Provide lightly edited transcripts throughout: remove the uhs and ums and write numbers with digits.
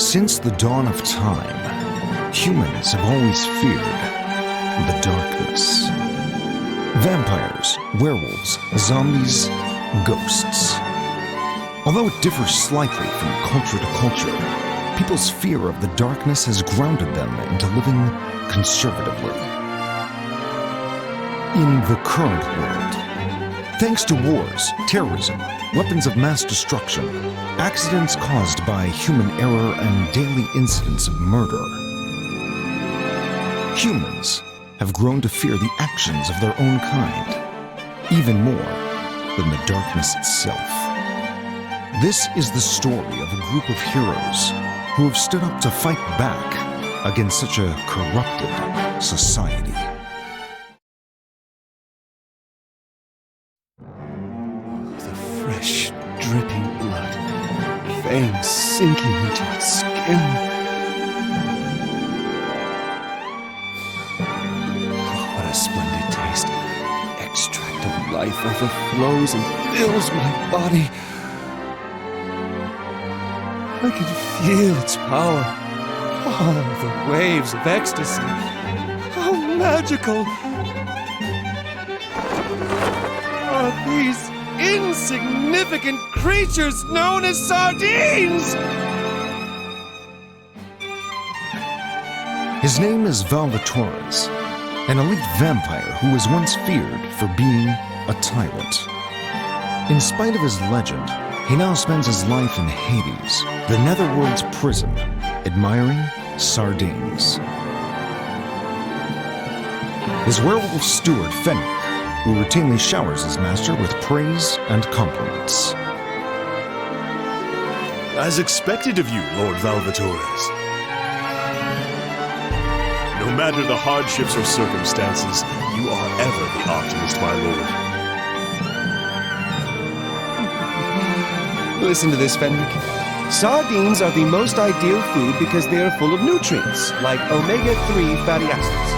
Since the dawn of time, humans have always feared the darkness. Vampires, werewolves, zombies, ghosts. Although it differs slightly from culture to culture, people's fear of the darkness has grounded them into living conservatively. In the current world, thanks to wars, terrorism, weapons of mass destruction, accidents caused by human error, and daily incidents of murder, humans have grown to fear the actions of their own kind, even more than the darkness itself. This is the story of a group of heroes who have stood up to fight back against such a corrupted society. The fresh, dripping blood, veins sinking into its skin. Oh, what a splendid taste. Extract of life overflows and fills my body. I can feel its power. Oh, the waves of ecstasy. How magical! Are these insignificant creatures known as sardines? His name is Valvatores, an elite vampire who was once feared for being a tyrant. In spite of his legend, he now spends his life in Hades, the Netherworld's prison, admiring sardines. His werewolf steward, Fenwick, who routinely showers his master with praise and compliments. As expected of you, Lord Valvatores. No matter the hardships or circumstances, you are ever the optimist, my lord. Listen to this, Fenwick. Sardines are the most ideal food because they are full of nutrients, like omega-3 fatty acids.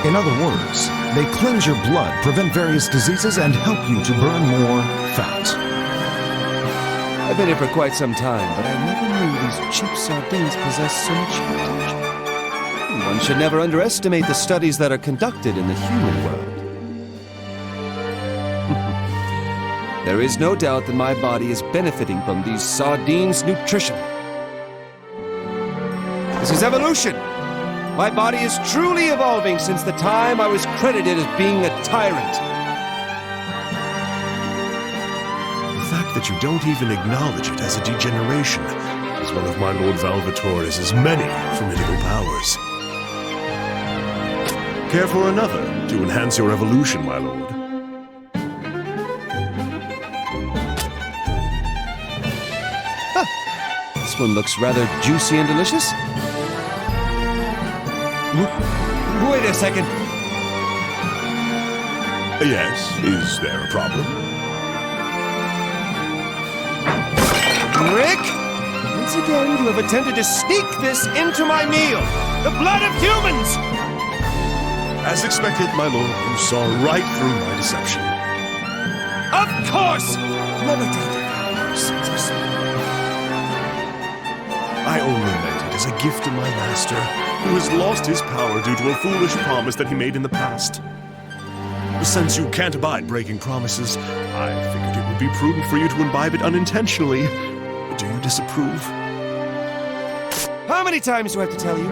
In other words, they cleanse your blood, prevent various diseases, and help you to burn more fat. I've been here for quite some time, but I never knew these cheap sardines possess so much potential. One should never underestimate the studies that are conducted in the human world. There is no doubt that my body is benefiting from these sardines' nutrition. This is evolution. My body is truly evolving since the time I was credited as being a tyrant. The fact that you don't even acknowledge it as a degeneration is one of my Lord Valvatores' many formidable powers. Care for another to enhance your evolution, my lord? This one looks rather juicy and delicious. Wait a second. Yes, is there a problem? Rick! Once again, you have attempted to sneak this into my meal. The blood of humans! As expected, my lord, you saw right through my deception. Of course! Never doubted it since I saw it. I only meant it as a gift to my master, who has lost his power due to a foolish promise that he made in the past. Since you can't abide breaking promises, I figured it would be prudent for you to imbibe it unintentionally. Do you disapprove? How many times do I have to tell you?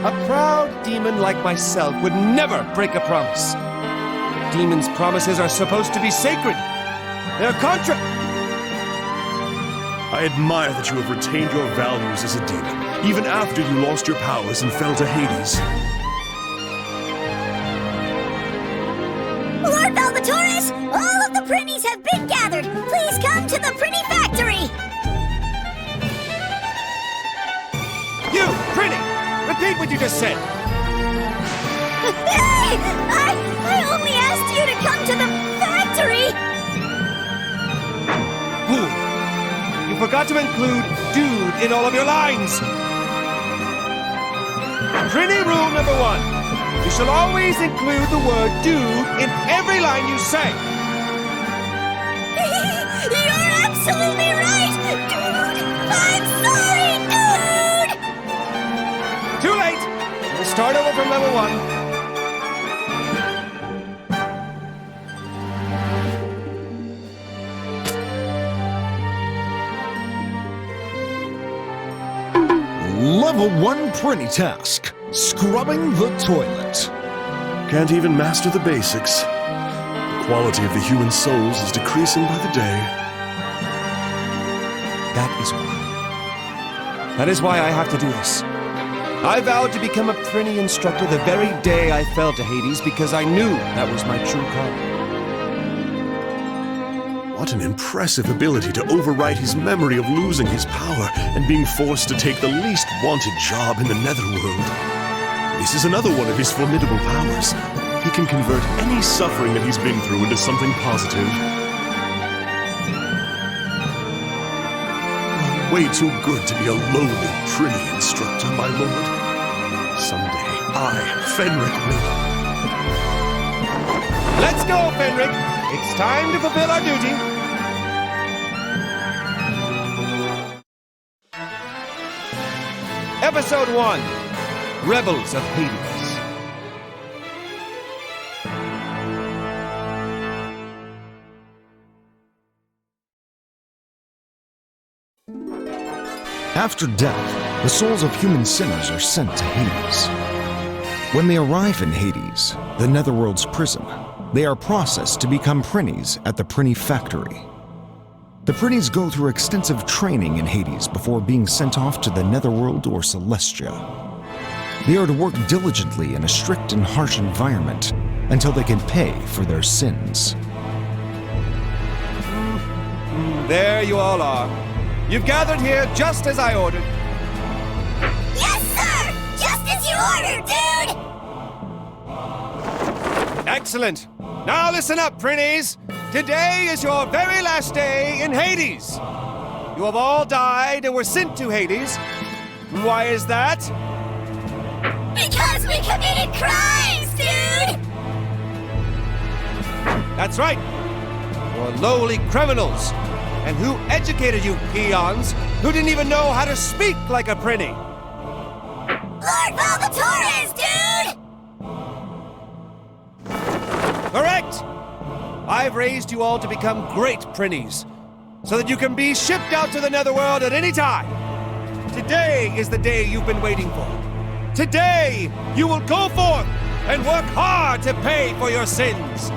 A proud demon like myself would never break a promise. Demons' promises are supposed to be sacred. They're contra... I admire that you have retained your values as a demon, even after you lost your powers and fell to Hades. Lord Valvatores, all of the Prinnies have been gathered. Please come to the Prinny Factory. You, Prinny! Repeat what you just said. Hey! I only asked you to come to the factory. Fool! You forgot to include dude in all of your lines. Prinny rule number 1. You shall always include the word dude in every line you say. You're absolutely right, dude. start over from level 1. Level 1 Prinny task. Scrubbing the toilet. Can't even master the basics. The quality of the human souls is decreasing by the day. That is why I have to do this. I vowed to become a Prinny instructor the very day I fell to Hades because I knew that was my true calling. What an impressive ability to overwrite his memory of losing his power and being forced to take the least wanted job in the Netherworld. This is another one of his formidable powers. He can convert any suffering that he's been through into something positive. Way too good to be a lowly Prinny instructor, my lord. Someday, I, Fenric, will... Let's go, Fenric! It's time to fulfill our duty. Episode 1, Rebels of Hades. After death, the souls of human sinners are sent to Hades. When they arrive in Hades, the Netherworld's prison, they are processed to become Prinnies at the Prinny Factory. The Prinnies go through extensive training in Hades before being sent off to the Netherworld or Celestia. They are to work diligently in a strict and harsh environment until they can pay for their sins. There you all are. You've gathered here just as I ordered. Yes, sir! Just as you ordered, dude! Excellent. Now listen up, Prinnies. Today is your very last day in Hades. You have all died and were sent to Hades. Why is that? Because we committed crimes, dude! That's right. You're lowly criminals. And who educated you peons who didn't even know how to speak like a Prinny? Lord Valvatores, dude! Correct! I've raised you all to become great Prinnies, so that you can be shipped out to the Netherworld at any time. Today is the day you've been waiting for. Today, you will go forth and work hard to pay for your sins.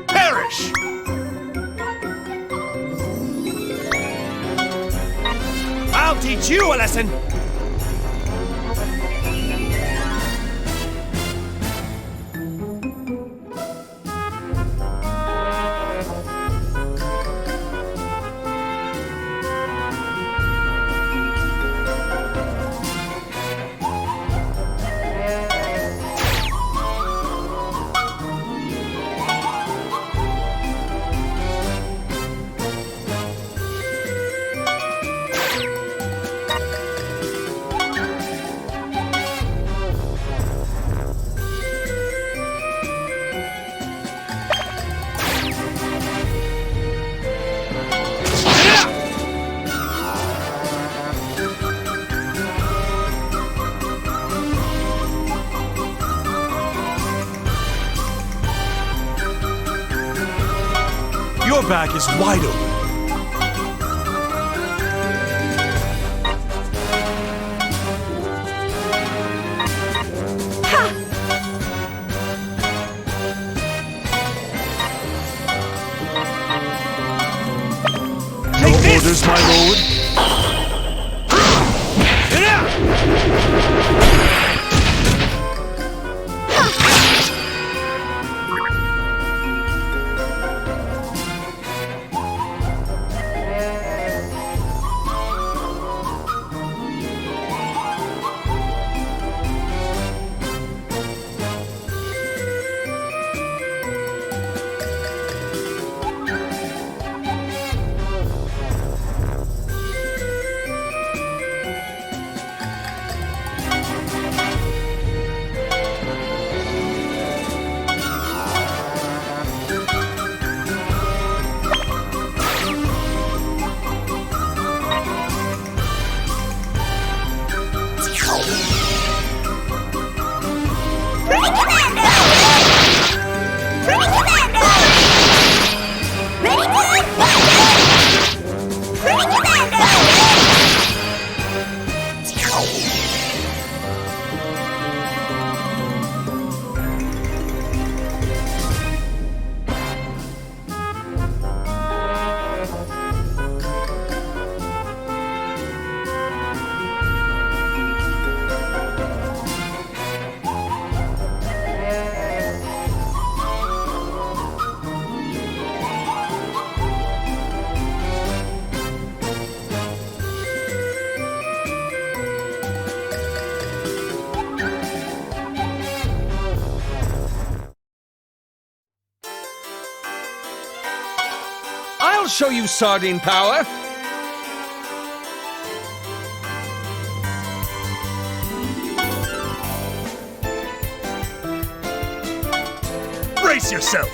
Perish! I'll teach you a lesson. Your back is wide open. Take this! Orders, my lord. show you sardine power! Brace yourself!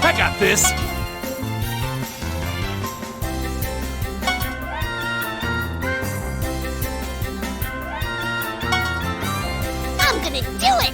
I got this! I'm gonna do it!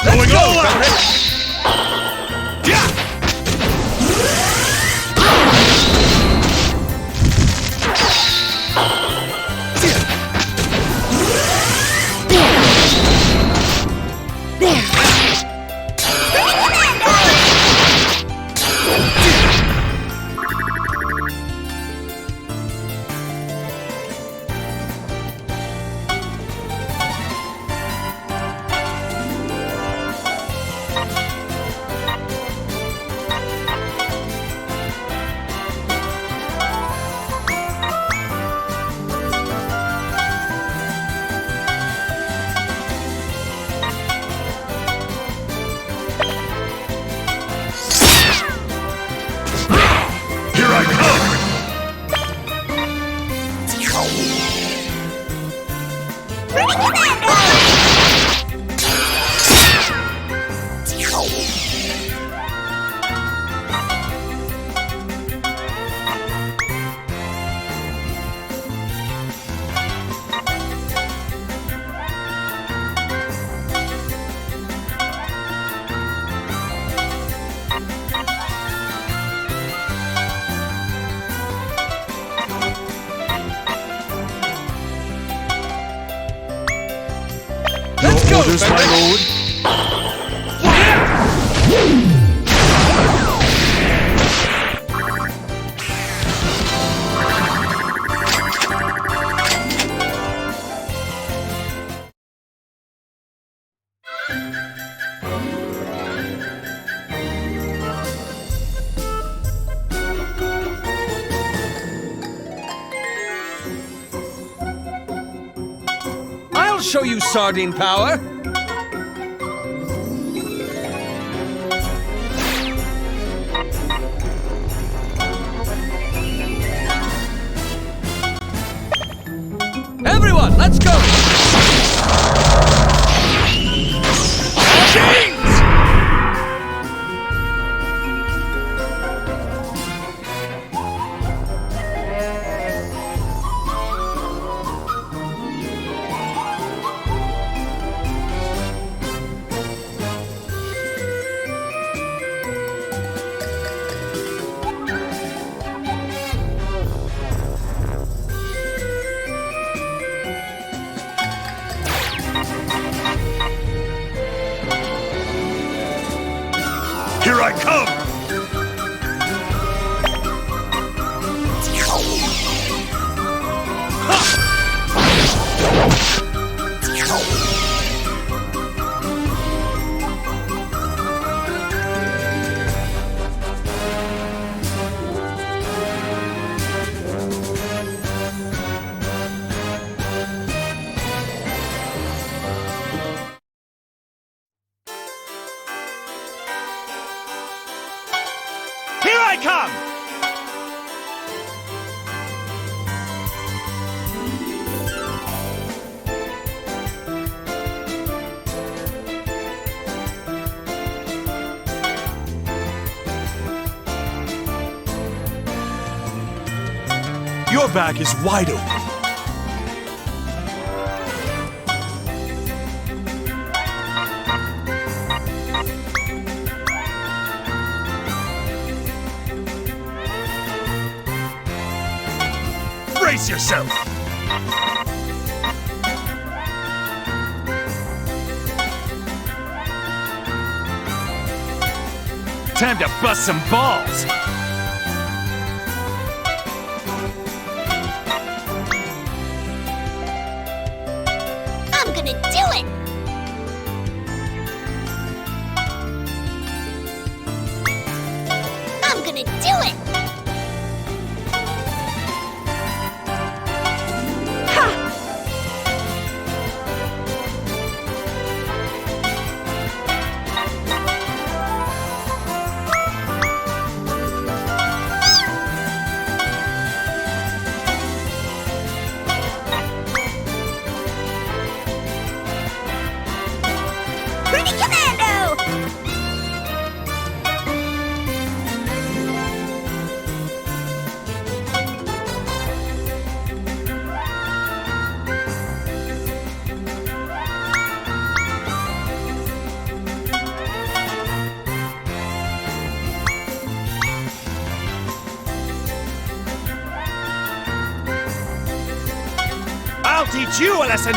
Going all out! Let's go, Orders, my lord. I'll show you sardine power! Everyone, let's go! Here I come! Your back is wide open. Brace yourself! Time to bust some balls! I'm gonna do it! I'm gonna do it! Pretty Commando! I'll teach you a lesson!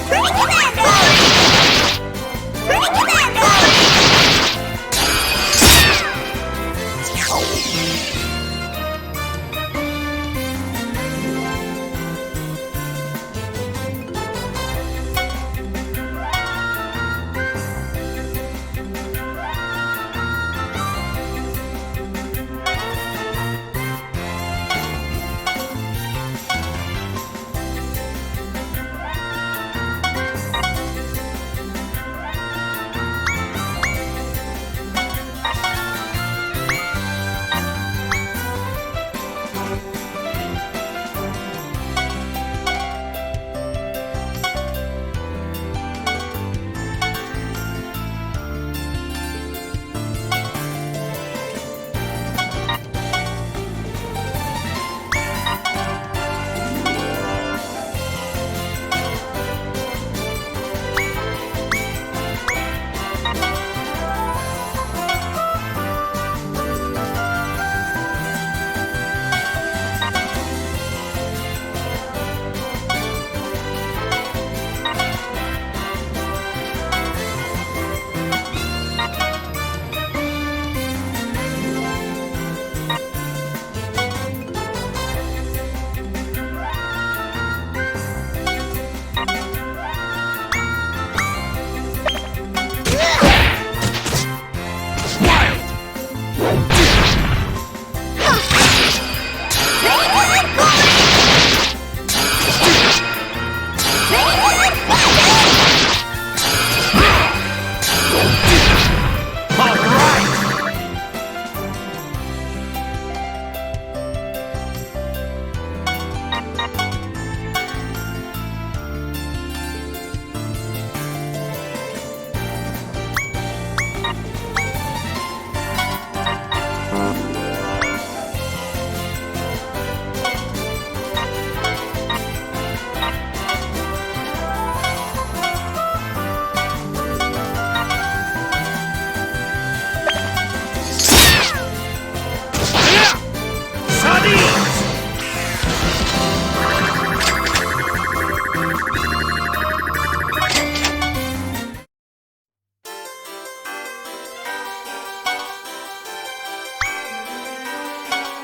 Pretty Commando! Pretty Commando!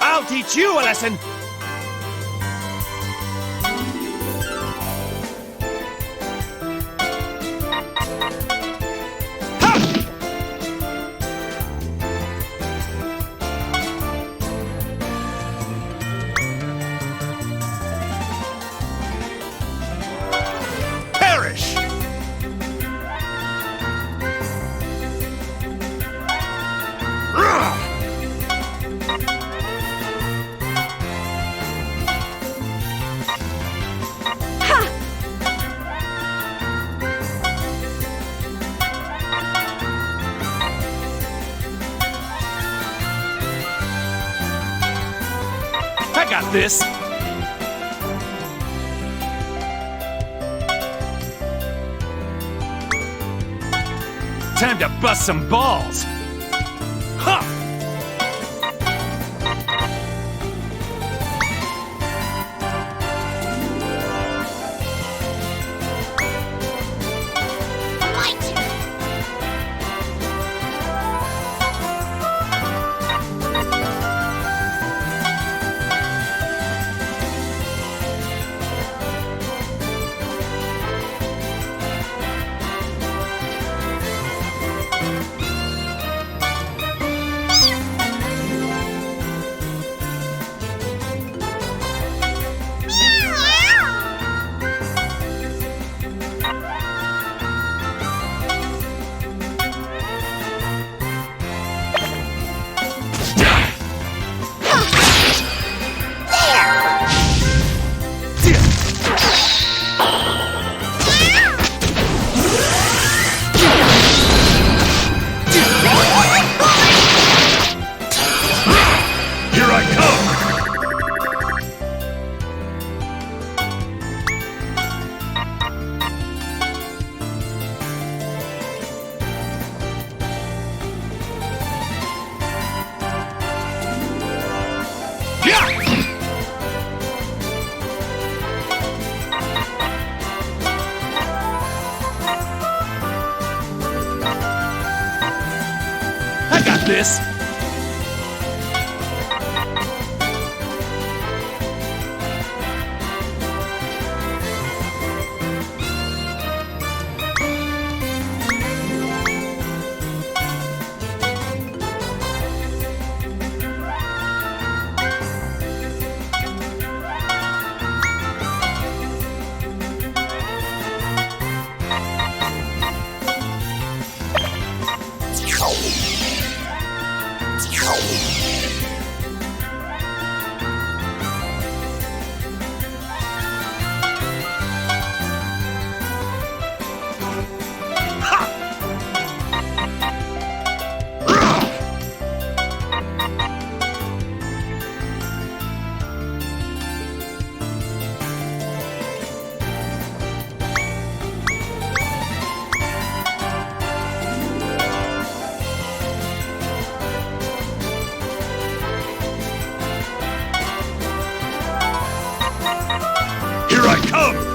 I'll teach you a lesson! Ha! got this. Time to bust some balls. Ha! I got this. Here I come!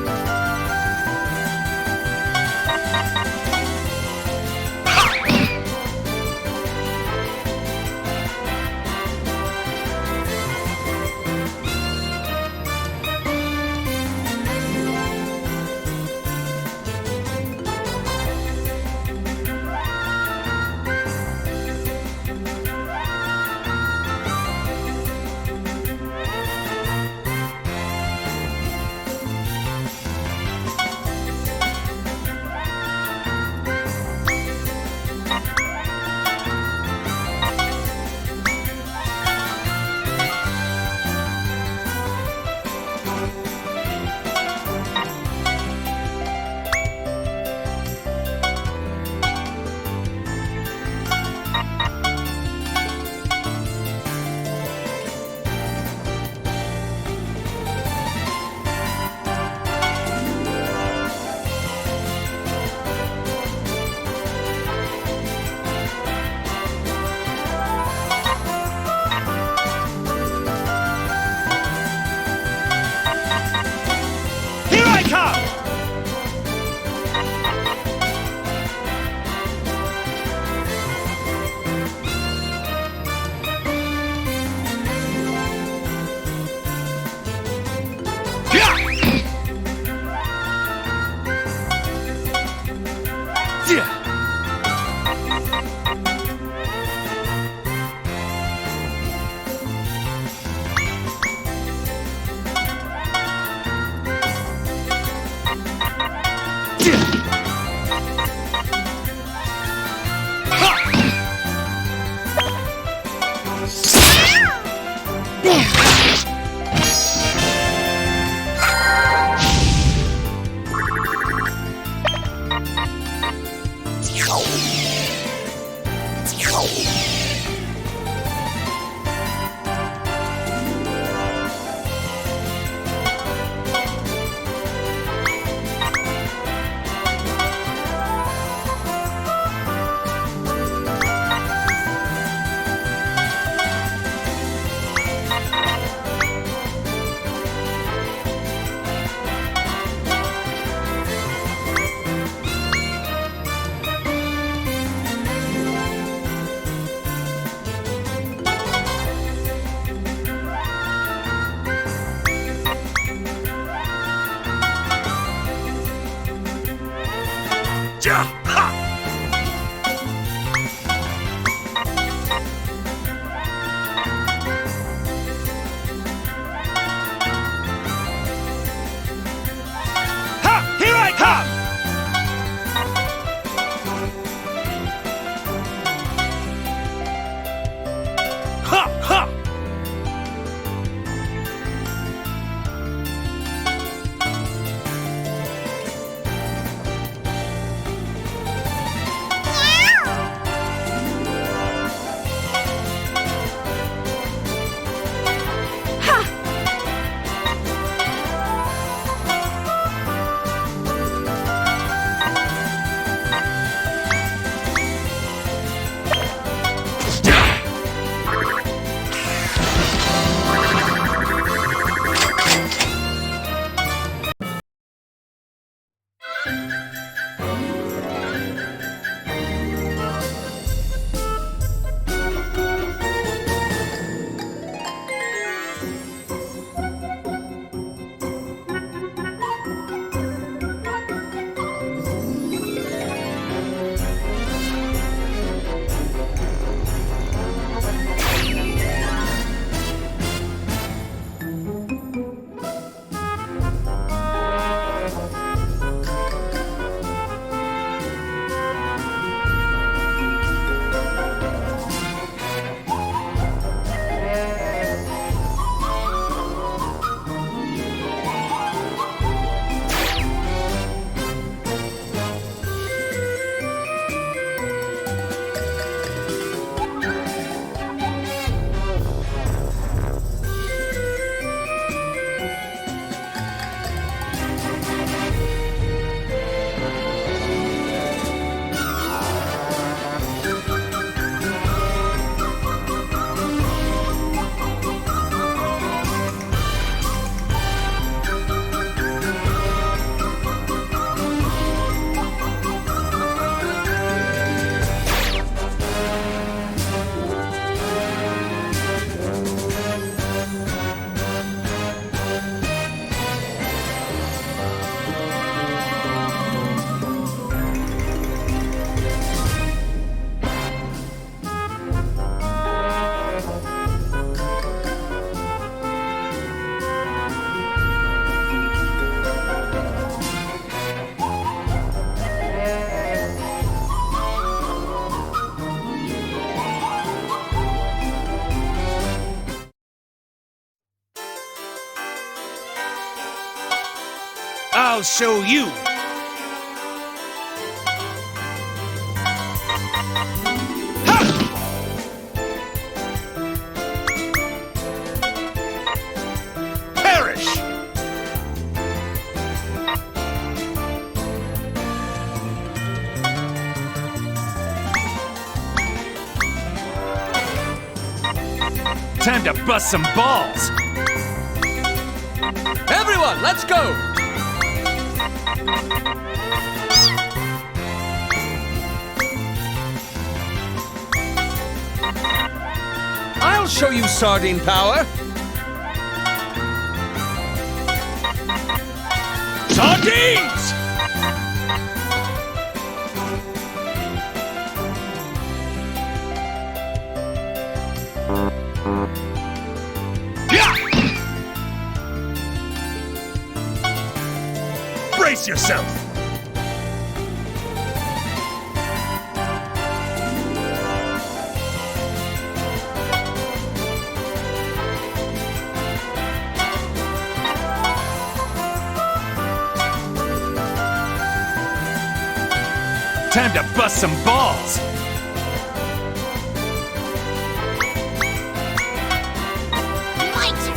I'll show you. Perish! Time to bust some balls! Everyone, let's go! I'll show you sardine power! Sardines! Yeah! Brace yourself! Time to bust some balls! My turn.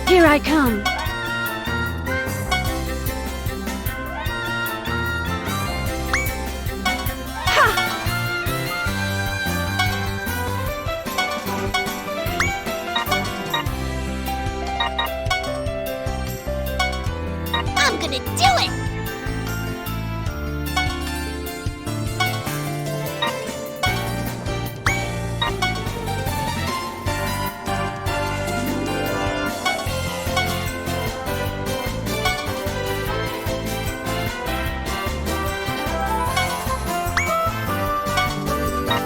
Here I come. I'm gonna do it!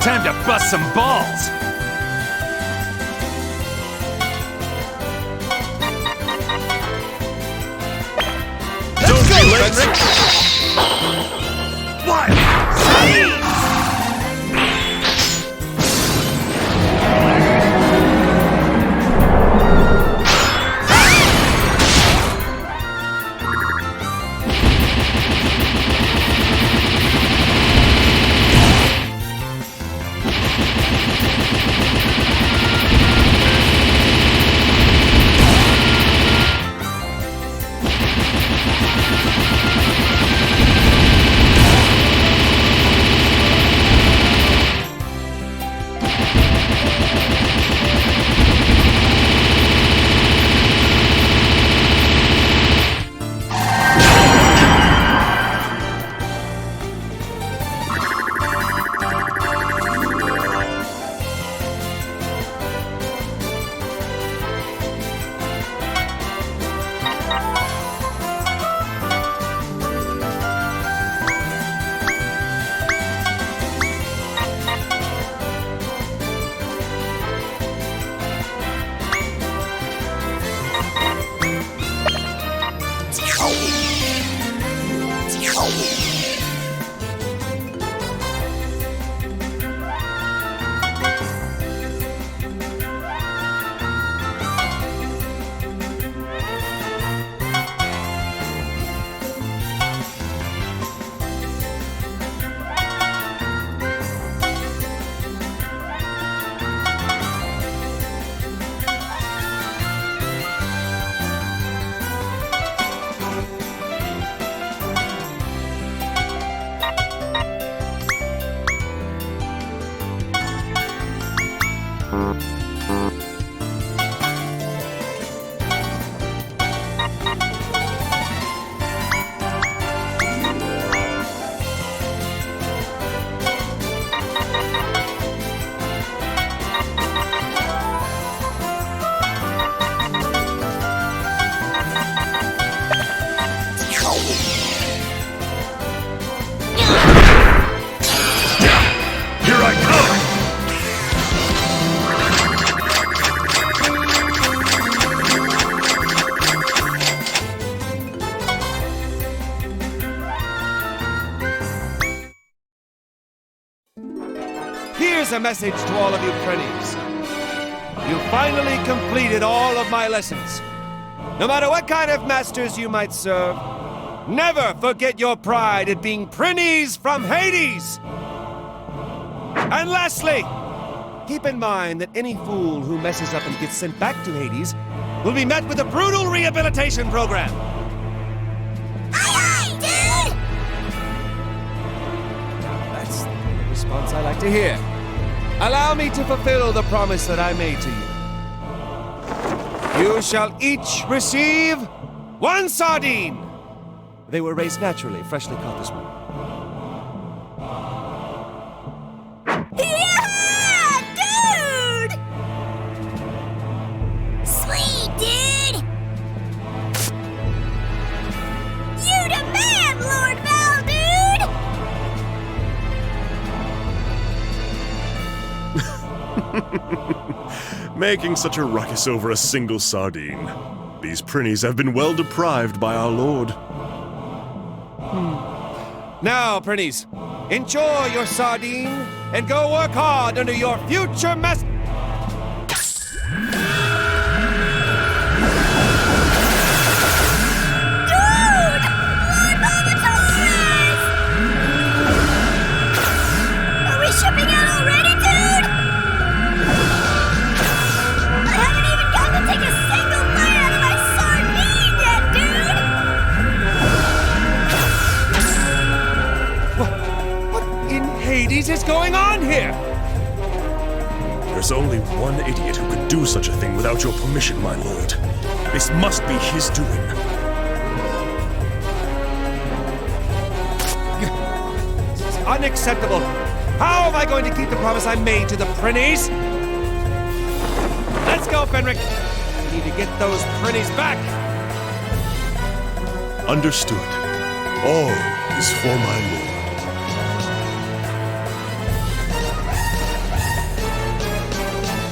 Time to bust some balls! Don't be late! What? Here's a message to all of you Prinnies. You finally completed all of my lessons. No matter what kind of masters you might serve, never forget your pride at being Prinnies from Hades! And lastly, keep in mind that any fool who messes up and gets sent back to Hades will be met with a brutal rehabilitation program. Aye, aye, That's the response I like to hear. Allow me to fulfill the promise that I made to you. You shall each receive 1 sardine. They were raised naturally, freshly caught this morning. dude! Yeah, dude! Sweet, dude! You the man, Lord Val, dude! Making such a ruckus over a single sardine. These Prinnies have been well deprived by our lord. Now, Prinnies, enjoy your sardine and go work hard under your future master. Dude! Lord Valvatores! Are we shipping out already, dude? I haven't even gotten to take a single bite out of my sardine yet, dude! What in Hades is going on here? There's only one idiot who could do such a thing without your permission, my lord. This must be his doing. This is unacceptable. How am I going to keep the promise I made to the Prinnies? Let's go, Fenric. We need to get those Prinnies back. Understood. All is for my lord.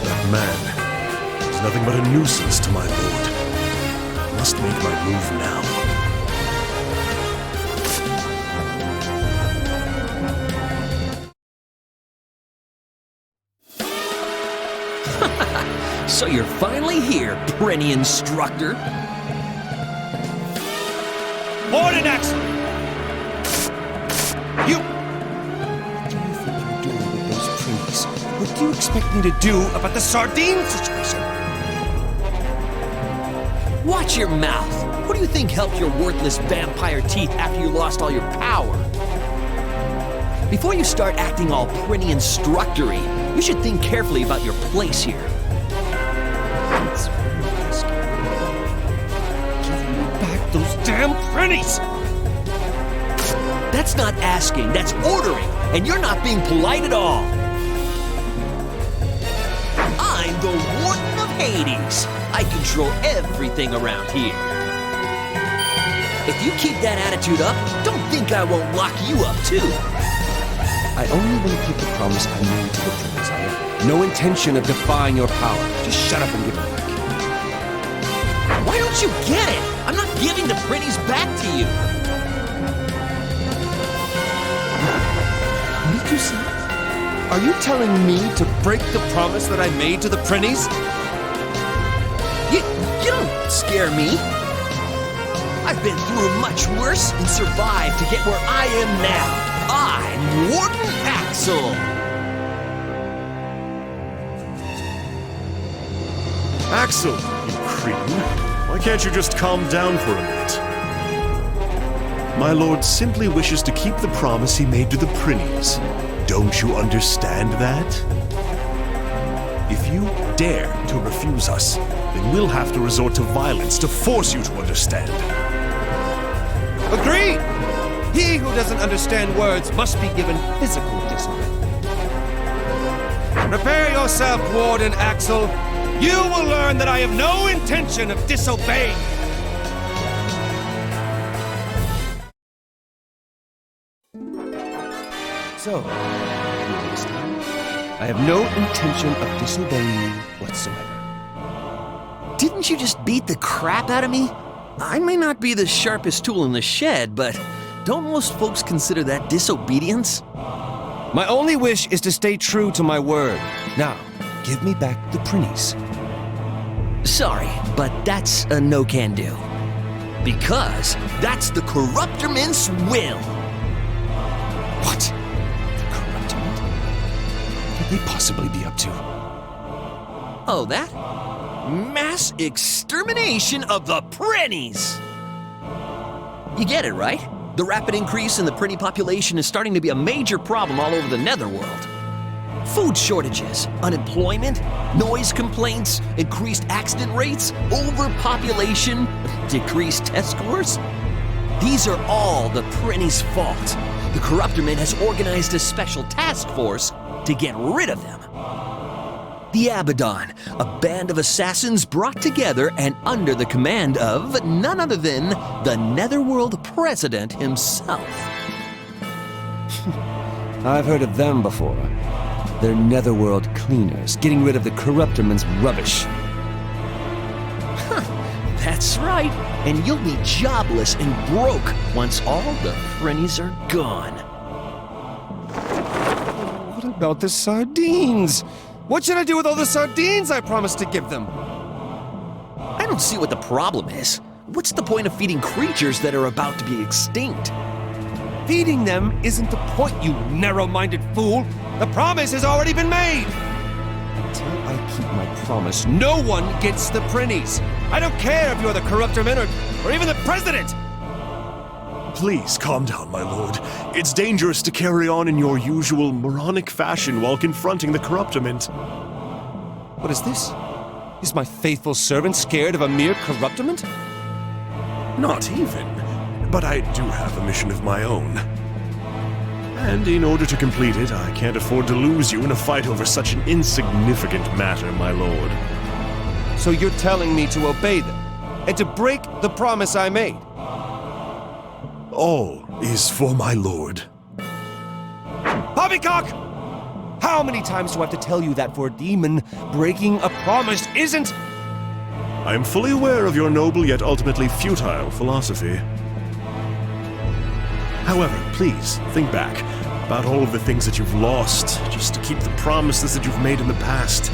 That man is nothing but a nuisance to my lord. I must make my move now. So you're finally here, Prinny Instructor. Morden Axel! You... What do you think you're doing with those Prinnies? What do you expect me to do about the sardine situation? Watch your mouth. What do you think helped your worthless vampire teeth after you lost all your power? Before you start acting all Prinny Instructory, you should think carefully about your place here. That's what I'm asking. Give me back those damn Prinnies! That's not asking, that's ordering, and you're not being polite at all. I'm the Warden of Hades. I control everything around here. If you keep that attitude up, don't think I won't lock you up too. I only want to keep the promise I made to the Prinnies. I have no intention of defying your power. Just shut up and give it back. Why don't you get it? I'm not giving the Prinnies back to you. Did you see? Are you telling me to break the promise that I made to the Prinnies? You don't scare me. I've been through much worse and survived to get where I am now. I'm Warden Axel. Axel, you cretin. Why can't you just calm down for a minute? My lord simply wishes to keep the promise he made to the Prinnies. Don't you understand that? If you dare to refuse us, then we'll have to resort to violence to force you to understand. Agreed! He who doesn't understand words must be given physical discipline. Prepare yourself, Warden Axel. You will learn that I have no intention of disobeying. So, you understand? I have no intention of disobeying you whatsoever. Didn't you just beat the crap out of me? I may not be the sharpest tool in the shed, but don't most folks consider that disobedience? My only wish is to stay true to my word. Now, give me back the Prinnies. Sorry, but that's a no-can-do. Because that's the Corruptorman's will. What? The Corruptorman? What could they possibly be up to? Oh, that? Mass extermination of the Prinnies! You get it, right? The rapid increase in the Prinny population is starting to be a major problem all over the Netherworld. Food shortages, unemployment, noise complaints, increased accident rates, overpopulation, decreased test scores. These are all the Prinny's fault. The Corruptorman has organized a special task force to get rid of them. The Abaddon, a band of assassins brought together and under the command of none other than the Netherworld President himself. I've heard of them before. They're Netherworld cleaners, getting rid of the Corruptorman's rubbish. That's right, and you'll be jobless and broke once all the Prinnies are gone. What about the sardines? What should I do with all the sardines I promised to give them? I don't see what the problem is. What's the point of feeding creatures that are about to be extinct? Feeding them isn't the point, you narrow-minded fool. The promise has already been made. Until I keep my promise, no one gets the Prinnies. I don't care if you're the Corruptorman or even the President. Please calm down, my lord. It's dangerous to carry on in your usual moronic fashion while confronting the Corruptorment. What is this? Is my faithful servant scared of a mere Corruptorment? Not even. But I do have a mission of my own. And in order to complete it, I can't afford to lose you in a fight over such an insignificant matter, my lord. So you're telling me to obey them and to break the promise I made? All is for my lord. Poppycock! How many times do I have to tell you that for a demon, breaking a promise isn't... I am fully aware of your noble yet ultimately futile philosophy. However, please, think back about all of the things that you've lost just to keep the promises that you've made in the past.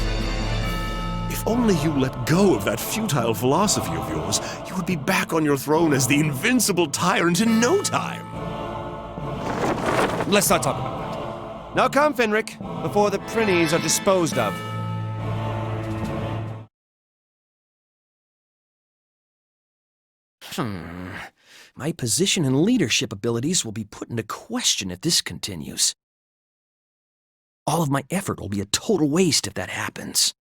If only you let go of that futile philosophy of yours, you would be back on your throne as the invincible tyrant in no time. Let's not talk about that. Now come, Fenric, before the Prinnies are disposed of. My position and leadership abilities will be put into question if this continues. All of my effort will be a total waste if that happens.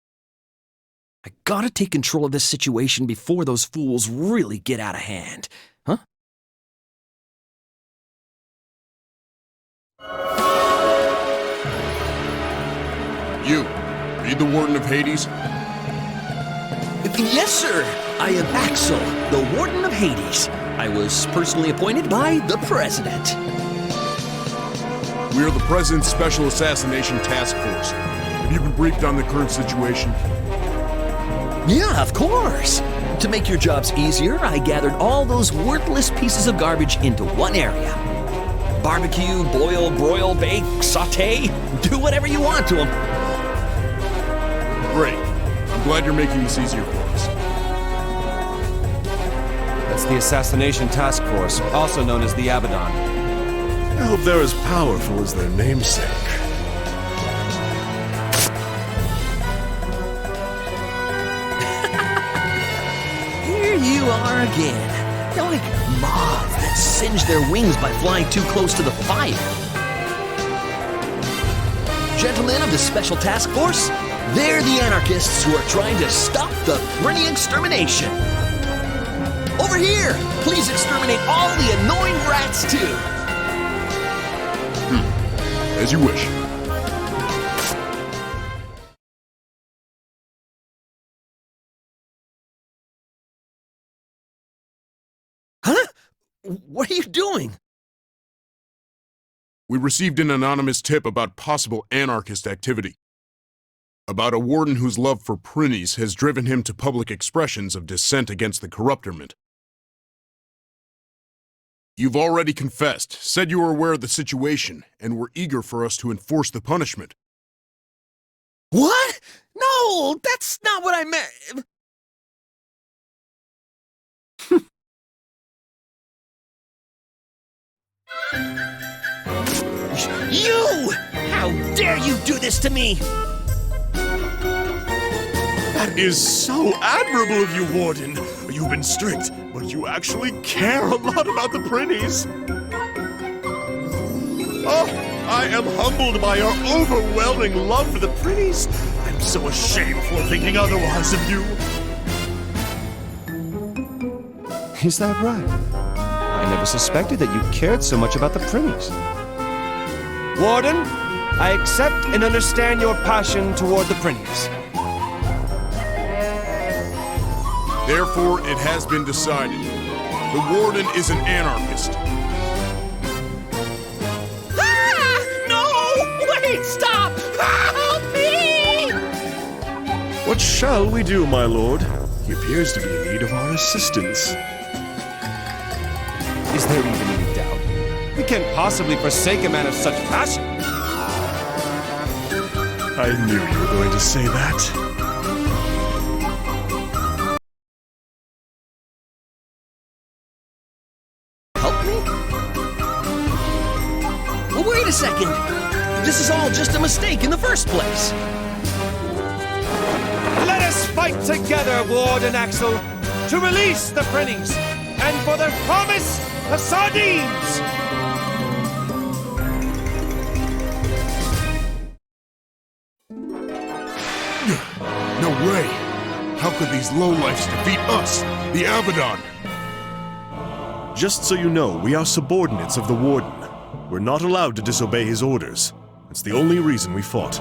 I gotta take control of this situation before those fools really get out of hand. Huh? You, are you the Warden of Hades? Yes, sir. I am Axel, the Warden of Hades. I was personally appointed by the President. We are the President's Special Assassination Task Force. Have you been briefed on the current situation? Yeah, of course. To make your jobs easier, I gathered all those worthless pieces of garbage into one area. Barbecue, boil, broil, bake, saute, do whatever you want to them. Great. I'm glad you're making this easier for us. That's the Assassination Task Force, also known as the Abaddon. I hope they're as powerful as their namesake. Here you are again. You're like moths that singe their wings by flying too close to the fire. Gentlemen of the Special Task Force, they're the anarchists who are trying to stop the Prinny extermination. Over here! Please exterminate all the annoying rats, too! As you wish. Huh? What are you doing? We received an anonymous tip about possible anarchist activity. About a warden whose love for Prinnies has driven him to public expressions of dissent against the Corruptorment. You've already confessed, said you were aware of the situation, and were eager for us to enforce the punishment. What? No, that's not what I meant. You! How dare you do this to me! That is so admirable of you, Warden. You've been strict, but you actually care a lot about the Prinnies. Oh, I am humbled by your overwhelming love for the Prinnies. I'm so ashamed for thinking otherwise of you. Is that right? I never suspected that you cared so much about the Prinnies. Warden, I accept and understand your passion toward the Prinnies. Therefore, it has been decided. The Warden is an anarchist. Ah! No! Wait, stop! Help me! What shall we do, my lord? He appears to be in need of our assistance. Is there even any doubt? We can't possibly forsake a man of such passion. I knew you were going to say that. Help me? Well, wait a second. This is all just a mistake in the first place. Let us fight together, Warden Axel, to release the Prinnies, and for their promise, the sardines! No way! How could these lowlifes defeat us, the Abaddon? Just so you know, we are subordinates of the Warden. We're not allowed to disobey his orders. It's the only reason we fought.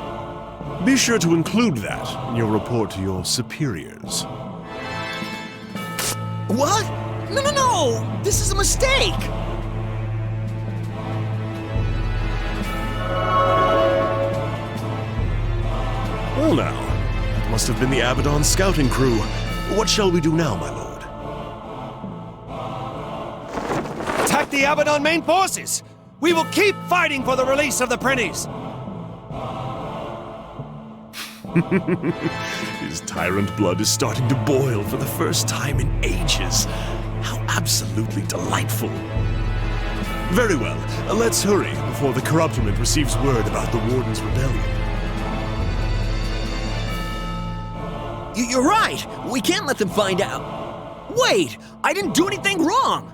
Be sure to include that in your report to your superiors. What? No! This is a mistake! Well now, that must have been the Abaddon scouting crew. What shall we do now, my lord? Attack the Abaddon main forces! We will keep fighting for the release of the Prinnies! His tyrant blood is starting to boil for the first time in ages. How absolutely delightful. Very well, let's hurry before the corruptment receives word about the Warden's rebellion. You're right! We can't let them find out. Wait! I didn't do anything wrong!